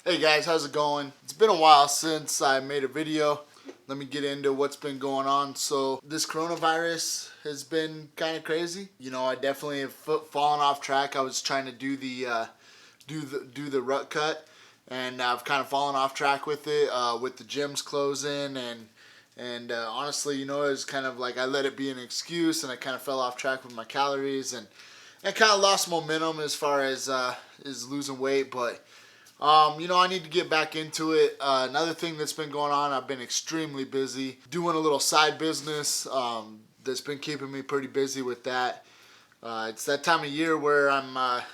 Hey guys, how's it going? It's been a while since I made a video. Let me get into what's been going on. So this coronavirus has been kind of crazy. You know, I definitely have fallen off track. I was trying to do the rut cut, and I've kind of fallen off track with it, with the gyms closing, and honestly, you know, it was kind of like I let it be an excuse, and I kind of fell off track with my calories, and I kind of lost momentum as far as losing weight, but. You know, I need to get back into it. Another thing that's been going on, I've been extremely busy doing a little side business that's been keeping me pretty busy with that. It's that time of year where I'm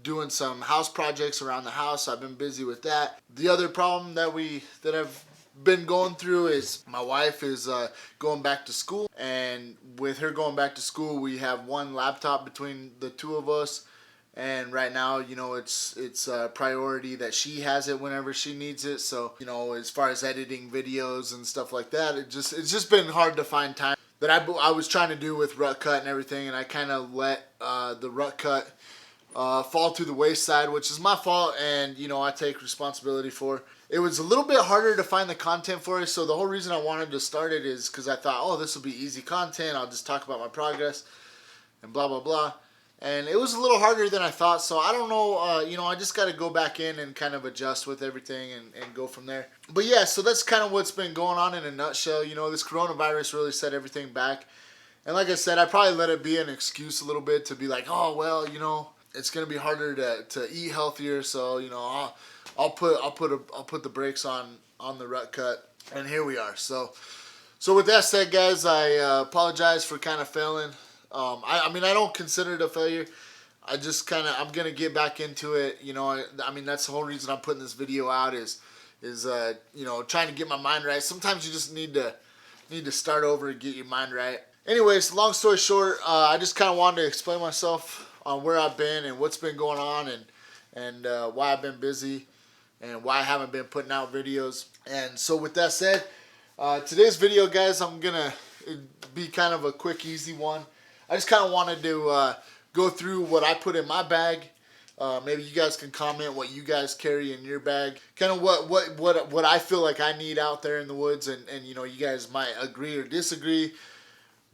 doing some house projects around the house. I've been busy with that. The other problem that I've been going through is my wife is going back to school, and with her going back to school, we have one laptop between the two of us. And right now, you know, it's a priority that she has it whenever she needs it. So, you know, as far as editing videos and stuff like that, it's just been hard to find time that I was trying to do with rut cut and everything, and I kind of let the rut cut fall to the wayside, which is my fault, and you know, I take responsibility for. It was a little bit harder to find the content for it, so the whole reason I wanted to start it is because I thought, oh, this will be easy content. I'll just talk about my progress and blah blah blah. And it was a little harder than I thought, so I don't know, you know, I just got to go back in and kind of adjust with everything and go from there. But yeah, so that's kind of what's been going on in a nutshell. You know, this coronavirus really set everything back. And like I said, I probably let it be an excuse a little bit to be like, oh, well, you know, it's going to be harder to eat healthier, so, you know, I'll put the brakes on the rut cut. And here we are. So with that said, guys, I apologize for kind of failing. I mean, I don't consider it a failure. I'm going to get back into it. You know, I mean, that's the whole reason I'm putting this video out is you know, trying to get my mind right. Sometimes you just need to start over and get your mind right. Anyways, long story short, I just kind of wanted to explain myself on where I've been and what's been going on and why I've been busy and why I haven't been putting out videos. And so with that said, today's video, guys, I'm going to be kind of a quick, easy one. I just kind of wanted to go through what I put in my bag. Maybe you guys can comment what you guys carry in your bag. Kind of what I feel like I need out there in the woods, and you know, you guys might agree or disagree.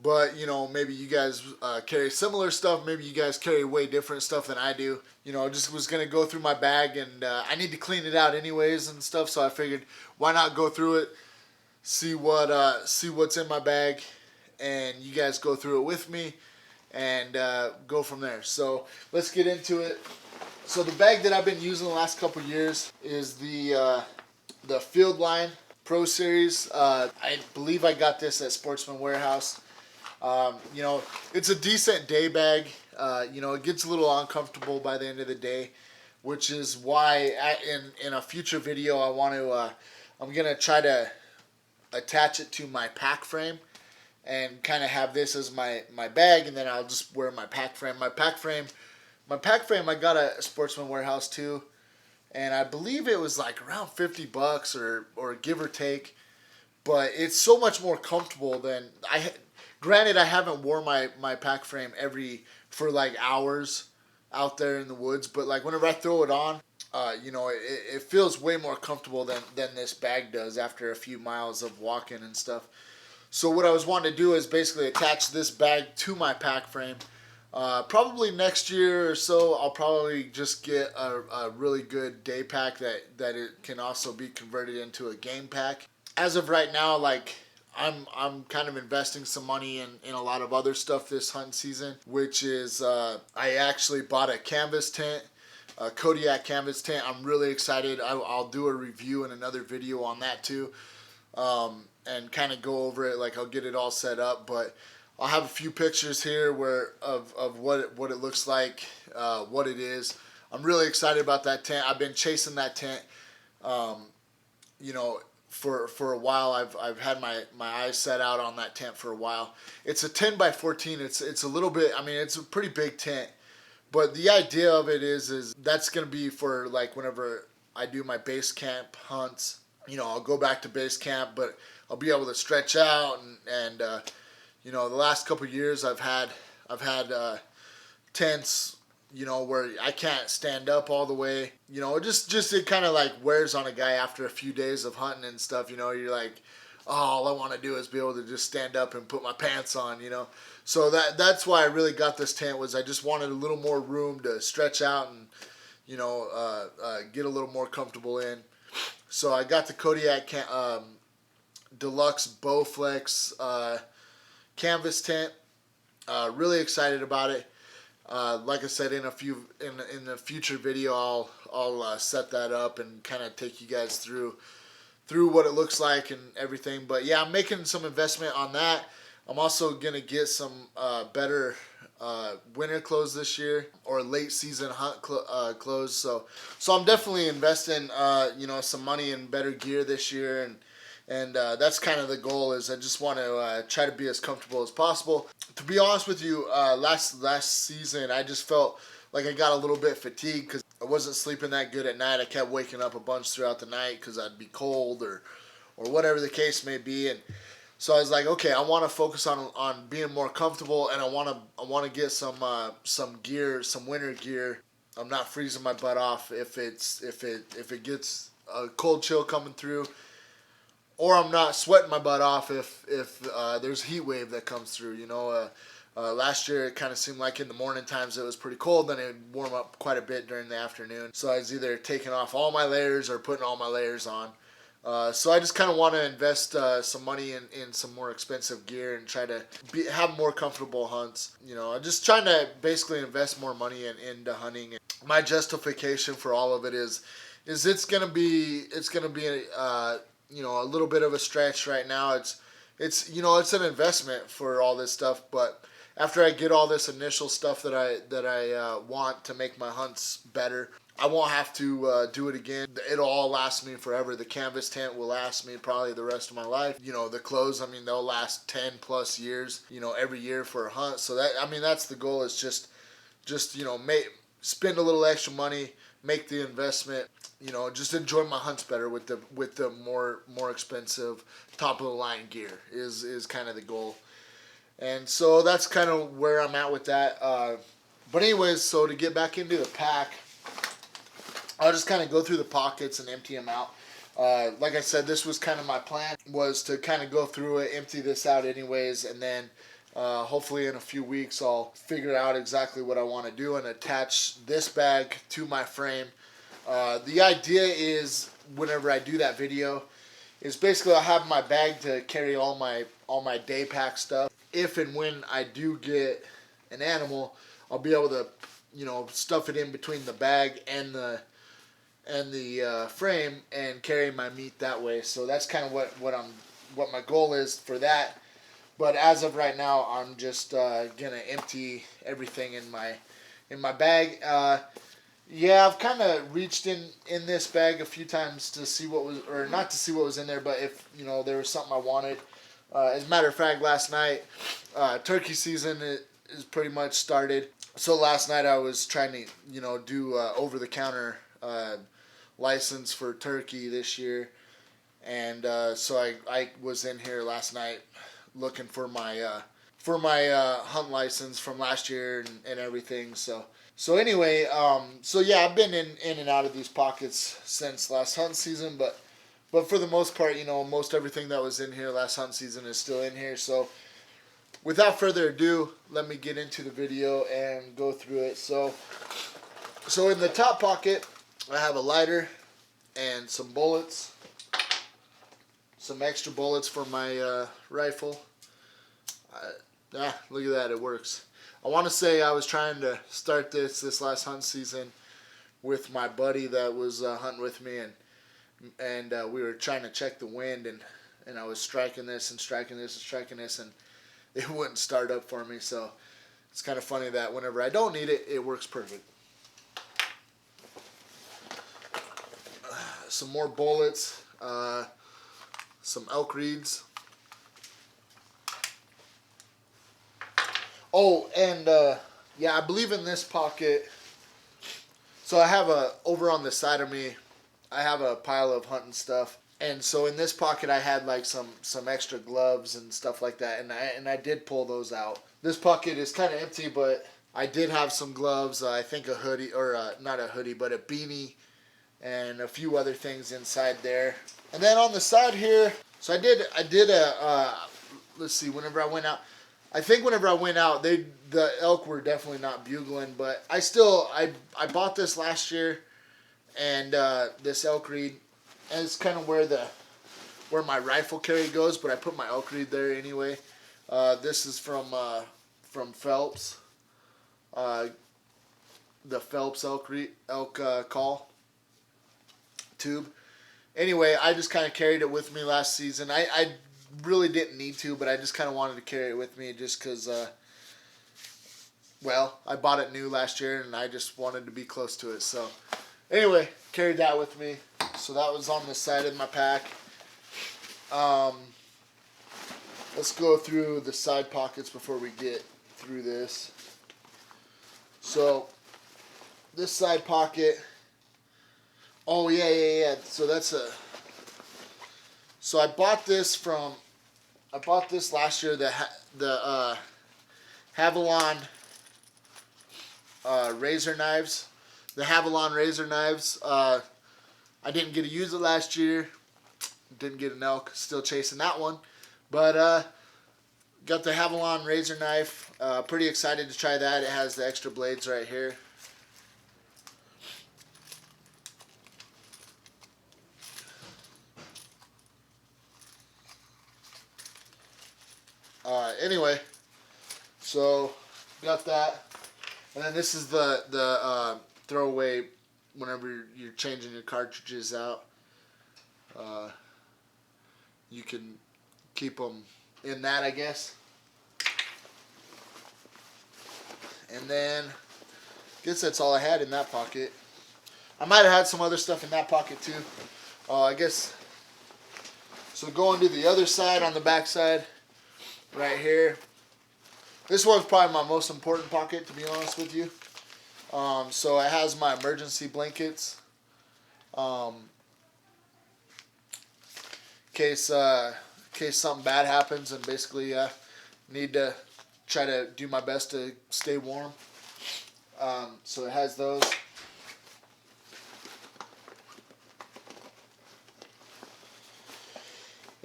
But you know, maybe you guys carry similar stuff. Maybe you guys carry way different stuff than I do. You know, I just was gonna go through my bag, and I need to clean it out anyways and stuff. So I figured, why not go through it, see what's in my bag, and you guys go through it with me. And go from there. So let's get into it. So the bag that I've been using the last couple years is the Field Line Pro Series. I believe I got this at Sportsman Warehouse. You know, it's a decent day bag. You know, it gets a little uncomfortable by the end of the day, which is why in a future video I'm gonna try to attach it to my pack frame. And kind of have this as my bag, and then I'll just wear my pack frame. My pack frame I got at Sportsman Warehouse too, and I believe it was like around $50 or give or take. But it's so much more comfortable than Granted, I haven't worn my pack frame for like hours out there in the woods, but like whenever I throw it on, you know, it feels way more comfortable than this bag does after a few miles of walking and stuff. So what I was wanting to do is basically attach this bag to my pack frame. Probably next year or so, I'll probably just get a really good day pack that it can also be converted into a game pack. As of right now, like I'm kind of investing some money in a lot of other stuff this hunting season, which is I actually bought a canvas tent, a Kodiak canvas tent. I'm really excited. I'll do a review in another video on that too. And kind of go over it, like I'll get it all set up, but I'll have a few pictures here of what it looks like, what it is. I'm really excited about that tent. I've been chasing that tent, you know, for a while. I've had my eyes set out on that tent for a while. It's a 10 by 14. It's a little bit. I mean, it's a pretty big tent, but the idea of it is that's gonna be for like whenever I do my base camp hunts. You know, I'll go back to base camp, but I'll be able to stretch out and you know, the last couple of years I've had tents you know, where I can't stand up all the way. You know, just it kind of like wears on a guy after a few days of hunting and stuff. You know, you're like, oh, all I want to do is be able to just stand up and put my pants on. You know, so that's why I really got this tent, was I just wanted a little more room to stretch out and, you know, get a little more comfortable in. So I got the Kodiak Deluxe Bowflex canvas tent. Really excited about it. Like I said, in the future video, I'll set that up and kind of take you guys through what it looks like and everything. But yeah, I'm making some investment on that. I'm also gonna get some better winter clothes this year, or late season hunt clothes. So I'm definitely investing you know, some money in better gear this year, and that's kind of the goal. Is I just want to try to be as comfortable as possible. To be honest with you, last season I just felt like I got a little bit fatigued because I wasn't sleeping that good at night. I kept waking up a bunch throughout the night because I'd be cold or whatever the case may be. And so I was like, okay, I want to focus on being more comfortable, and I want to get some gear, some winter gear. I'm not freezing my butt off if it gets a cold chill coming through, or I'm not sweating my butt off if there's a heat wave that comes through. You know, last year it kind of seemed like in the morning times it was pretty cold, then it would warm up quite a bit during the afternoon. So I was either taking off all my layers or putting all my layers on. So I just kind of want to invest some money in some more expensive gear and try to have more comfortable hunts. You know, I'm just trying to basically invest more money into hunting. And my justification for all of it is it's gonna be you know, a little bit of a stretch right now. It's you know, it's an investment for all this stuff, but after I get all this initial stuff that I want to make my hunts better, I won't have to do it again. It'll all last me forever. The canvas tent will last me probably the rest of my life. You know, the clothes, I mean, they'll last 10 plus years, you know, every year for a hunt. So that, I mean, that's the goal, is just you know, spend a little extra money, make the investment, you know, just enjoy my hunts better with the more expensive top of the line gear is kind of the goal. And so that's kind of where I'm at with that. But anyways, so to get back into the pack, I'll just kind of go through the pockets and empty them out. Like I said, this was kind of my plan, was to kind of go through it, empty this out anyways, and then hopefully in a few weeks I'll figure out exactly what I want to do and attach this bag to my frame. The idea is, whenever I do that video, is basically I'll have my bag to carry all my day pack stuff. If and when I do get an animal, I'll be able to, you know, stuff it in between the bag and the frame and carry my meat that way. So that's kind of what my goal is for that. But as of right now, I'm just gonna empty everything in my bag. Yeah, I've kind of reached in this bag a few times to see what was, or not to see what was in there, but if, you know, there was something I wanted. As a matter of fact, last night, turkey season is pretty much started. So last night I was trying to, you know, do over-the-counter license for turkey this year, and so I was in here last night looking for my hunt license from last year and everything. So anyway, so yeah, I've been in and out of these pockets since last hunt season, but for the most part, you know, most everything that was in here last hunt season is still in here. So without further ado, let me get into the video and go through it. So in the top pocket, I have a lighter and some bullets, some extra bullets for my rifle. Look at that, it works. I want to say I was trying to start this last hunt season with my buddy that was hunting with me, and we were trying to check the wind, and I was striking this and striking this and striking this, and it wouldn't start up for me. So it's kind of funny that whenever I don't need it, it works perfect. Some more bullets, some elk reeds. Oh, and yeah, I believe in this pocket. So I have over on the side of me, I have a pile of hunting stuff. And so in this pocket I had like some extra gloves and stuff like that, and I did pull those out. This pocket is kind of empty, but I did have some gloves, I think a hoodie, or not a hoodie, but a beanie, and a few other things inside there. And then on the side here, so I did a, let's see, whenever I went out, I think whenever I went out, the elk were definitely not bugling, but I bought this last year, and this elk reed, and it's kind of where my rifle carry goes, but I put my elk reed there anyway. This is from Phelps. The Phelps elk call tube. Anyway, I just kind of carried it with me last season. I really didn't need to, but I just kind of wanted to carry it with me just because, well, I bought it new last year and I just wanted to be close to it. So anyway, carried that with me. So that was on the side of my pack. Let's go through the side pockets before we get through this. So this side pocket, oh yeah. So so I bought this last year, the Havalon razor knives. The Havalon razor knives. I didn't get to use it last year. Didn't get an elk. Still chasing that one. But got the Havalon razor knife. Pretty excited to try that. It has the extra blades right here. Anyway, so got that, and then this is the throwaway whenever you're changing your cartridges out. You can keep them in that, I guess. And then, I guess that's all I had in that pocket. I might have had some other stuff in that pocket too. I guess. So going to the other side, on the back side, right here. This one's probably my most important pocket, to be honest with you. So it has my emergency blankets. In case something bad happens, and basically need to try to do my best to stay warm. So it has those.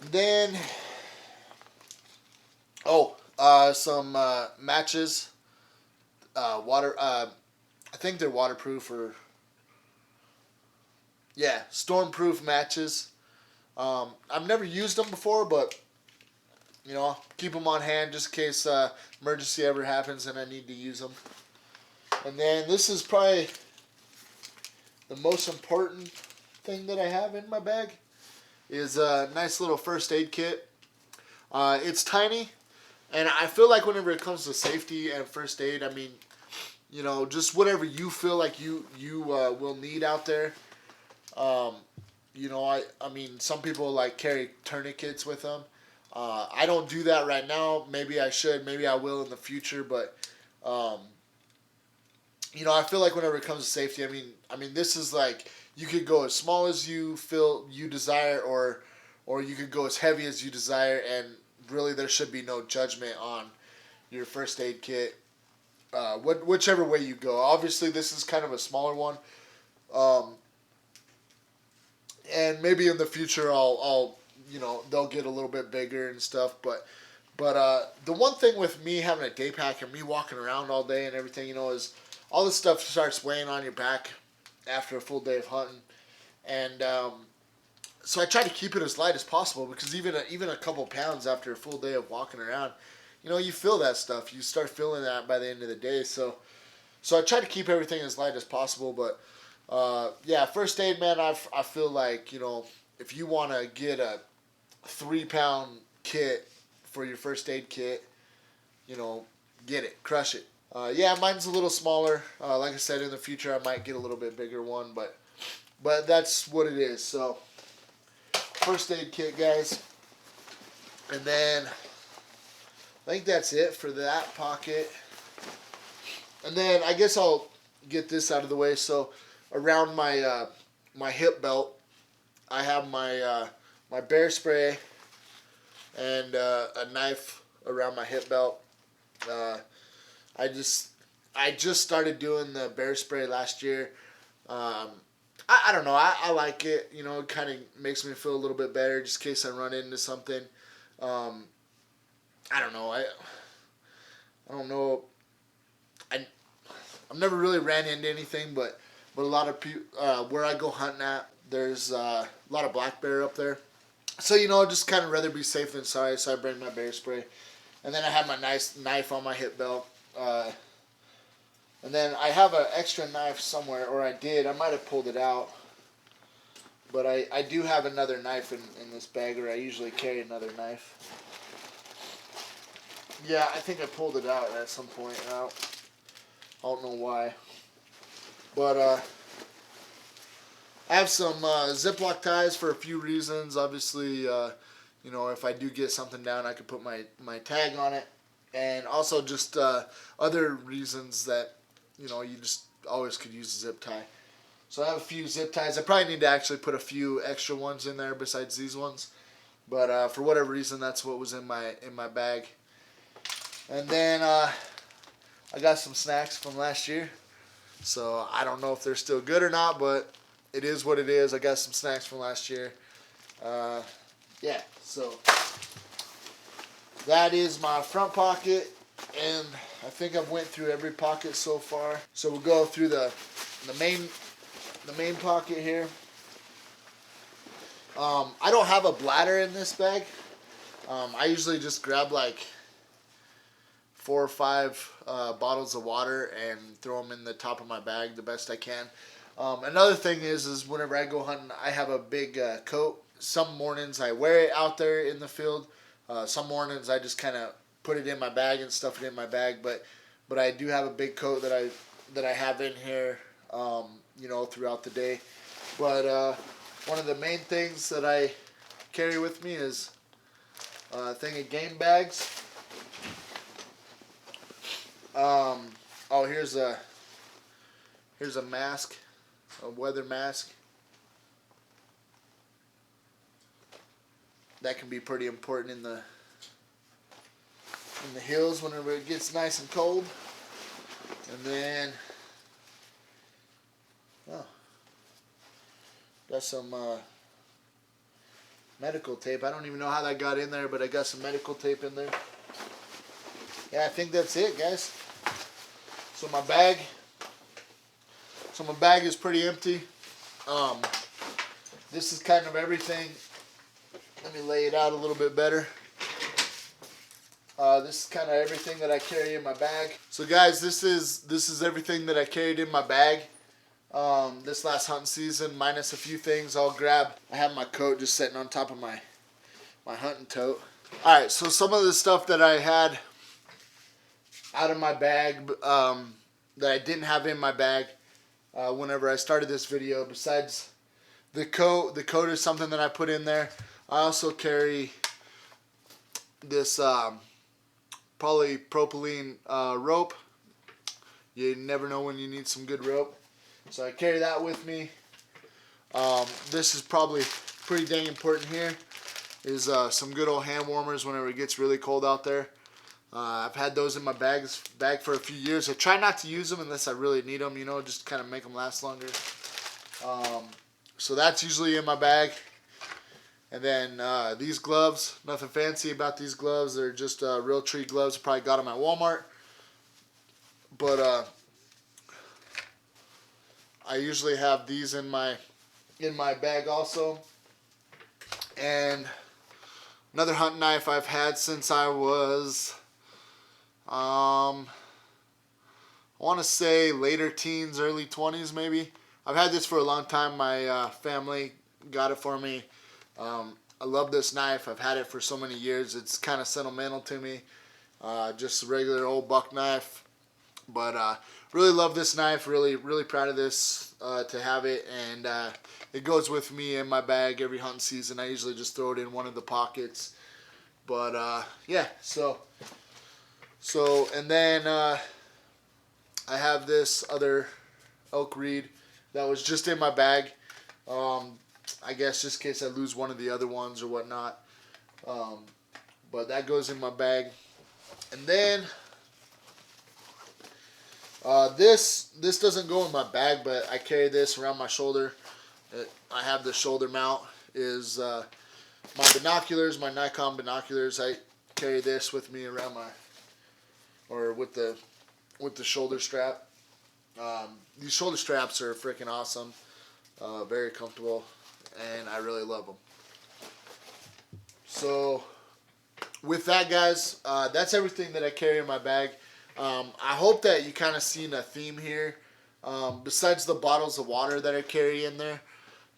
And then, some matches. Water. I think they're waterproof, or yeah, stormproof matches. I've never used them before, but you know, keep them on hand just in case emergency ever happens and I need to use them. And then this is probably the most important thing that I have in my bag, is a nice little first aid kit. It's tiny, and I feel like whenever it comes to safety and first aid, I mean, you know, just whatever you feel like you will need out there. You know, I mean, some people like carry tourniquets with them. I don't do that right now. Maybe I should. Maybe I will in the future. But, you know, I feel like whenever it comes to safety, I mean, this is like, you could go as small as you feel you desire, or you could go as heavy as you desire, and really there should be no judgment on your first aid kit. Whichever way you go. Obviously, this is kind of a smaller one. And maybe in the future I'll you know, they'll get a little bit bigger and stuff, but the one thing with me having a day pack and me walking around all day and everything, you know, is all this stuff starts weighing on your back after a full day of hunting. And so I try to keep it as light as possible, because even a couple pounds after a full day of walking around, you know, you feel that stuff. You start feeling that by the end of the day. So I try to keep everything as light as possible. But yeah, first aid, man, I feel like, you know, if you want to get a 3-pound kit for your first aid kit, you know, get it, crush it. Yeah, mine's a little smaller. Like I said, in the future I might get a little bit bigger one, but that's what it is. So first aid kit, guys. And then I think that's it for that pocket. And then I guess I'll get this out of the way. So around my my hip belt, I have my my bear spray and a knife around my hip belt. I just I just started doing the bear spray last year. I don't know. I like it. You know, it kind of makes me feel a little bit better just in case I run into something. Um, I don't know. I don't know. I've never really ran into anything, but a lot of people where I go hunting at, there's a lot of black bear up there. So you know, just kind of rather be safe than sorry. So I bring my bear spray, and then I have my nice knife on my hip belt. And then I have an extra knife somewhere, or I did. I might have pulled it out. But I do have another knife in this bag, or I usually carry another knife. Yeah, I think I pulled it out at some point. I don't know why. But I have some Ziploc ties for a few reasons. Obviously, you know, if I do get something down, I could put my tag on it. And also just other reasons that, you know, you just always could use a zip tie. So I have a few zip ties. I probably need to actually put a few extra ones in there besides these ones. But for whatever reason, that's what was in my bag. And then I got some snacks from last year. So I don't know if they're still good or not, but it is what it is. I got some snacks from last year. Yeah, so that is my front pocket, and I think I've went through every pocket so far. So we'll go through the main pocket here. I don't have a bladder in this bag. I usually just grab like 4 or 5 bottles of water and throw them in the top of my bag the best I can. Another thing is whenever I go hunting, I have a big coat. Some mornings I wear it out there in the field. Some mornings I just kind of put it in my bag and stuff it in my bag. But I do have a big coat that I have in here, you know, throughout the day. But one of the main things that I carry with me is a thing of game bags. Oh, here's a mask, a weather mask. That can be pretty important in the hills whenever it gets nice and cold. And then, got some medical tape. I don't even know how that got in there, but I got some medical tape in there. Yeah, I think that's it, guys. So my bag is pretty empty. This is kind of everything. Let me lay it out a little bit better. This is kind of everything that I carry in my bag. So guys, this is everything that I carried in my bag this last hunting season, minus a few things I'll grab. I have my coat just sitting on top of my hunting tote. All right, so some of the stuff that I had out of my bag that I didn't have in my bag whenever I started this video, besides the coat is something that I put in there. I also carry this polypropylene rope. You never know when you need some good rope, so I carry that with me. This is probably pretty dang important here, is some good old hand warmers whenever it gets really cold out there. I've had those in my bag for a few years. I try not to use them unless I really need them, you know, just kind of make them last longer. So that's usually in my bag. And then these gloves, nothing fancy about these gloves. They're just real tree gloves. Probably got them at Walmart. But I usually have these in my bag also. And another hunting knife I've had since I was, I want to say later teens, early 20s maybe. I've had this for a long time. My family got it for me. I love this knife. I've had it for so many years. It's kind of sentimental to me. Just a regular old buck knife. But really love this knife. Really proud of this to have it. And it goes with me in my bag every hunting season. I usually just throw it in one of the pockets. But yeah, so and then I have this other elk reed that was just in my bag. I guess just in case I lose one of the other ones or whatnot. But that goes in my bag. And then This doesn't go in my bag, but I carry this around my shoulder. I have the shoulder mount. Is my binoculars, my Nikon binoculars. I carry this with me around my, or with the shoulder strap. These shoulder straps are freaking awesome, very comfortable, and I really love them. So with that, guys, that's everything that I carry in my bag. I hope that you kind of seen a theme here. Besides the bottles of water that I carry in there,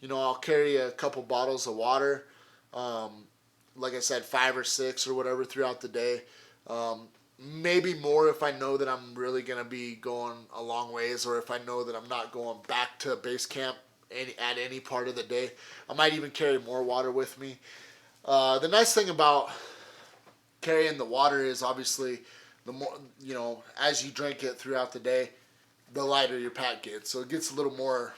you know, I'll carry a couple bottles of water, like I said, 5 or 6 or whatever throughout the day. Maybe more if I know that I'm really going to be going a long ways, or if I know that I'm not going back to base camp at any part of the day. I might even carry more water with me. The nice thing about carrying the water is obviously the more, you know, as you drink it throughout the day, the lighter your pack gets. So it gets a little more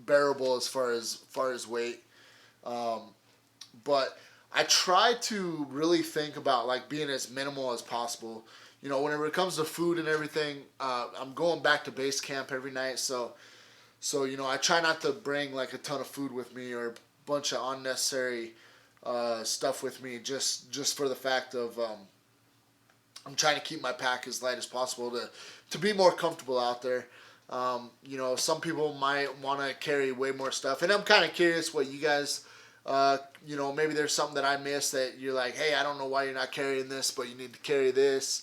bearable as far as weight. But I try to really think about like being as minimal as possible. You know, whenever it comes to food and everything, I'm going back to base camp every night. So you know, I try not to bring like a ton of food with me or a bunch of unnecessary stuff with me, just for the fact of I'm trying to keep my pack as light as possible to be more comfortable out there. You know, some people might want to carry way more stuff, and I'm kind of curious what you guys, you know, maybe there's something that I missed that you're like, hey, I don't know why you're not carrying this, but you need to carry this.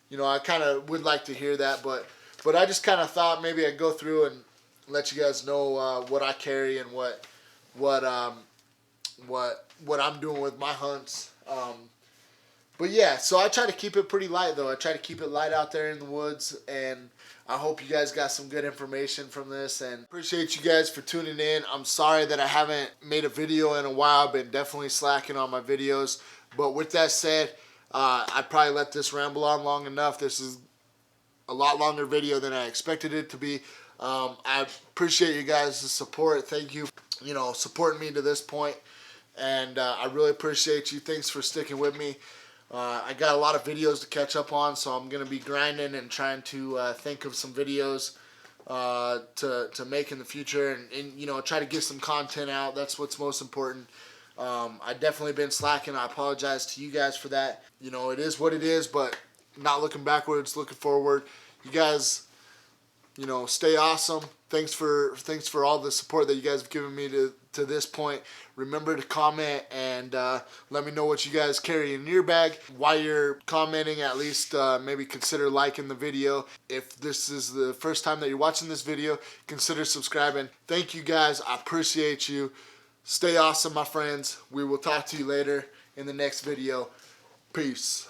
You know, I kind of would like to hear that, but I just kind of thought maybe I'd go through and let you guys know what I carry and what I'm doing with my hunts. But yeah, so I try to keep it pretty light, though. I try to keep it light out there in the woods, and I hope you guys got some good information from this, and appreciate you guys for tuning in. I'm sorry that I haven't made a video in a while. I've been definitely slacking on my videos, but with that said, I probably let this ramble on long enough. This is a lot longer video than I expected it to be. I appreciate you guys' support. Thank you, you know, supporting me to this point, and I really appreciate you. Thanks for sticking with me. I got a lot of videos to catch up on, so I'm going to be grinding and trying to think of some videos to make in the future, and you know, try to get some content out. That's what's most important. I definitely been slacking. I apologize to you guys for that. You know, it is what it is, but not looking backwards, looking forward. You guys, you know, stay awesome. Thanks for all the support that you guys have given me to this point. Remember to comment and let me know what you guys carry in your bag. While you're commenting, at least maybe consider liking the video. If this is the first time that you're watching this video, consider subscribing. Thank you guys. I appreciate you. Stay awesome, my friends. We will talk to you later in the next video. Peace.